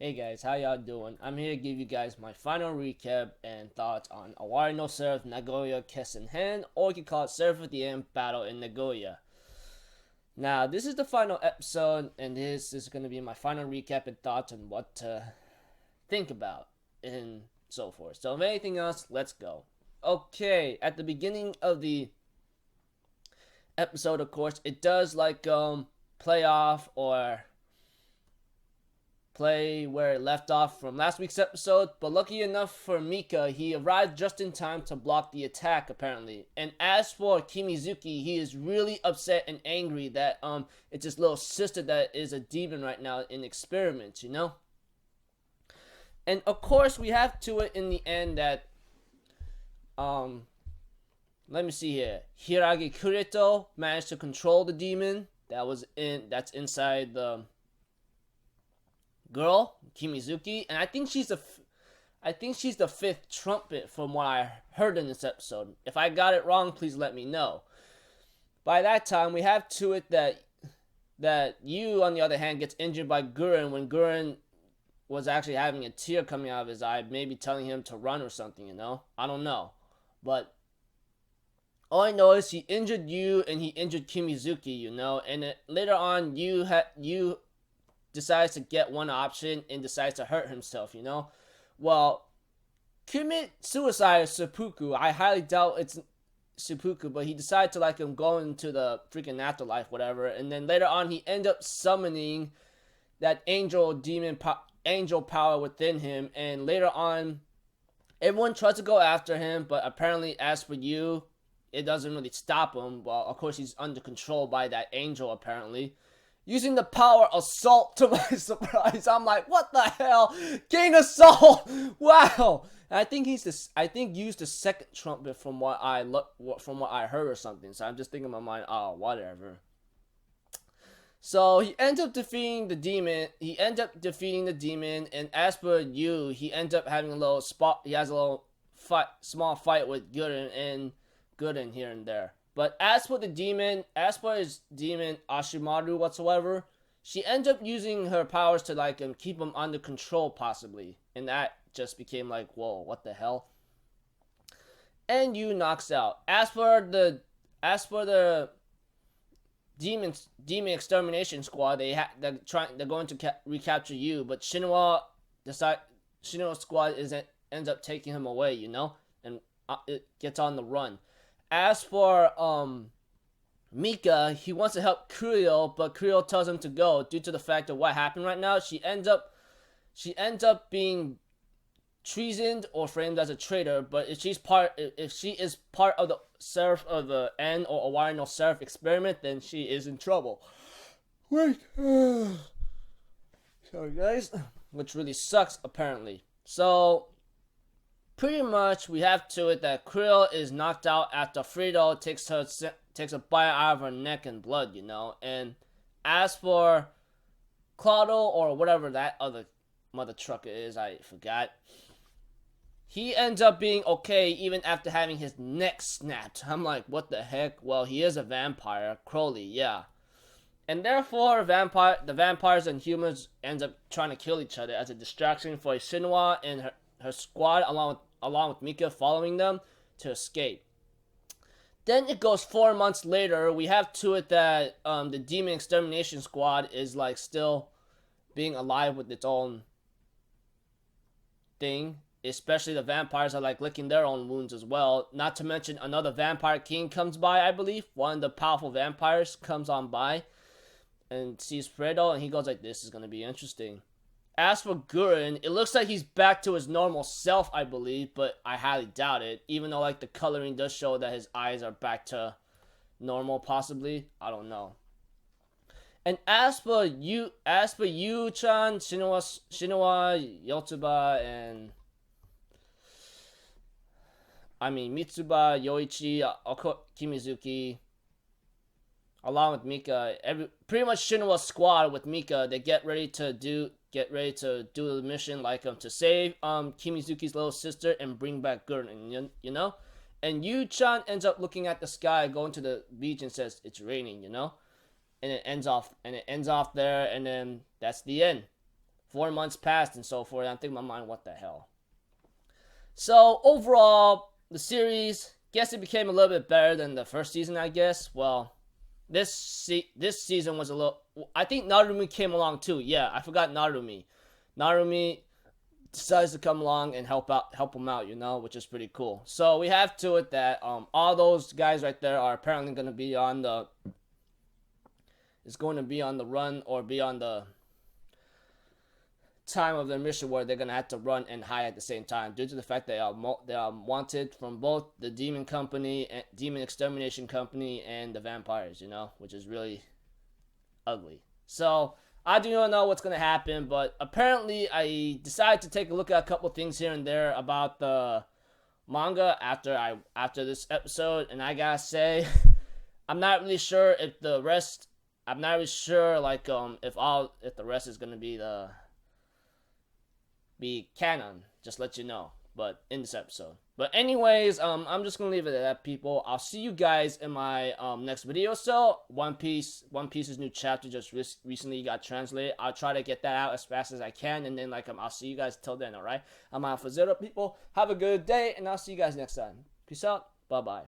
Hey guys, how y'all doing? I'm here to give you guys my final recap and thoughts on Owari no Seraph Nagoya Kessen-hen, or you can call it Seraph at the End Battle in Nagoya. Now, this is the final episode, and this is going to be my final recap and thoughts on what to think about and so forth. So, if anything else, let's go. Okay, at the beginning of the episode, of course, it does play off or play where it left off from last week's episode, but lucky enough for Mika, he arrived just in time to block the attack apparently. And as for Kimizuki, he is really upset and angry that it's his little sister that is a demon right now in experiments, you know? And of course we have to it in the end that let me see here. Hiragi Kurito managed to control the demon that's inside the girl, Kimizuki, and I think she's the fifth trumpet from what I heard in this episode. If I got it wrong, please let me know. By that time, we have to it that Yu, on the other hand, gets injured by Gurren when Gurren was actually having a tear coming out of his eye, maybe telling him to run or something, you know? I don't know. But all I know is he injured Yu and he injured Kimizuki, you know? And later on, Yu decides to get one option and decides to hurt himself, you know? Well, commit suicide or seppuku. I highly doubt it's seppuku, but he decided to go into the freaking afterlife, whatever. And then later on, he ended up summoning that angel power within him. And later on, everyone tries to go after him, but apparently, as for you, it doesn't really stop him. Well, of course, he's under control by that angel, apparently. Using the power assault to my surprise, I'm like, what the hell? King Assault! Wow! And I think used the second trumpet from what I heard or something. So I'm just thinking in my mind, oh, whatever. So he ends up defeating the demon. And as for Yu, he ends up having a little spot. He has a little small fight with Gurren here and there. But as for his demon Ashimaru whatsoever, she ends up using her powers to keep him under control possibly. And that just became like, whoa, what the hell? And Yu knocks out. As for the demon extermination squad, they're going to recapture Yu, but Shinwa squad ends up taking him away, you know, and it gets on the run. As for Mika, he wants to help Kurio, but Kurio tells him to go due to the fact of what happened right now. She ends up being treasoned or framed as a traitor. But if she is part of the Seraph of the End or Owari no Seraph experiment, then she is in trouble. Wait, sorry guys, which really sucks apparently. So pretty much, we have to it that Krill is knocked out after Frito takes a bite out of her neck and blood, you know. And as for Claudio, or whatever that other mother trucker is, I forgot. He ends up being okay even after having his neck snapped. I'm like, what the heck? Well, he is a vampire, Crowley, yeah. And therefore, the vampires and humans ends up trying to kill each other as a distraction for Shinwa and her squad, along with Mika following them to escape. Then it goes 4 months later. We have to it that the demon extermination squad is still being alive with its own thing. Especially the vampires are licking their own wounds as well. Not to mention another vampire king comes by, I believe. One of the powerful vampires comes on by and sees Fredo, and he goes like, this is going to be interesting. As for Gurren, it looks like he's back to his normal self, I believe, but I highly doubt it. Even though the coloring does show that his eyes are back to normal, possibly. I don't know. And as for Yu-chan, Shinoa, Yotsuba, and Mitsuba, Yoichi, Kimizuki, along with Mika, pretty much Shinoa's squad with Mika, they get ready to do the mission, to save Kimizuki's little sister and bring back Gurren, you know? And Yu-chan ends up looking at the sky, going to the beach, and says, it's raining, you know? And it ends off there, and then that's the end. 4 months passed and so forth. And I think in my mind, what the hell. So overall, the series, guess it became a little bit better than the first season, I guess. Well, this season was a little. I think Narumi came along too. Yeah, I forgot Narumi. Narumi decides to come along and help him out, you know, which is pretty cool. So we have to it that all those guys right there are apparently going to be on the. Is going to be on the run or be on the time of their mission where they're going to have to run and hide at the same time due to the fact they are wanted from both the demon company, demon extermination company, and the vampires, you know, which is really ugly. So I do not know what's going to happen, but apparently I decided to take a look at a couple things here and there about the manga after this episode, and I gotta say, I'm not really sure if the rest. I'm not really sure, like, if the rest is gonna be canon. Just let you know, but in this episode. But anyways, I'm just gonna leave it at that, people. I'll see you guys in my next video. So One Piece's new chapter just recently got translated. I'll try to get that out as fast as I can, and then I'll see you guys till then. All right, I'm out for Zero, people. Have a good day, and I'll see you guys next time. Peace out. Bye bye.